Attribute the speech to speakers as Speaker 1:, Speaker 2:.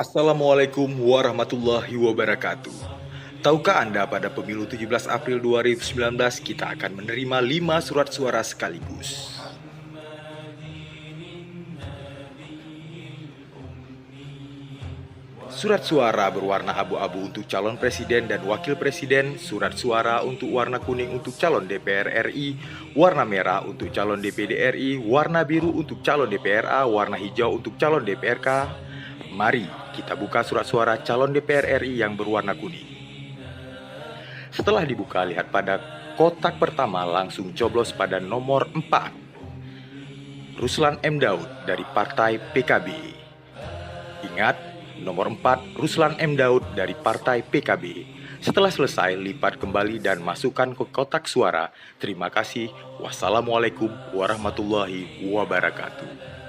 Speaker 1: Assalamualaikum warahmatullahi wabarakatuh. Tahukah Anda pada pemilu 17 April 2019 kita akan menerima 5 surat suara sekaligus? Surat suara berwarna abu-abu untuk calon presiden dan wakil presiden, surat suara untuk warna kuning untuk calon DPR RI, warna merah untuk calon DPD RI, warna biru untuk calon DPRA, warna hijau untuk calon DPRK. Mari kita buka surat suara calon DPR RI yang berwarna kuning. Setelah dibuka, lihat pada kotak pertama langsung coblos pada nomor 4. Ruslan M. Daud dari Partai PKB. Ingat, nomor 4 Ruslan M. Daud dari Partai PKB. Setelah selesai, lipat kembali dan masukkan ke kotak suara. Terima kasih. Wassalamualaikum warahmatullahi wabarakatuh.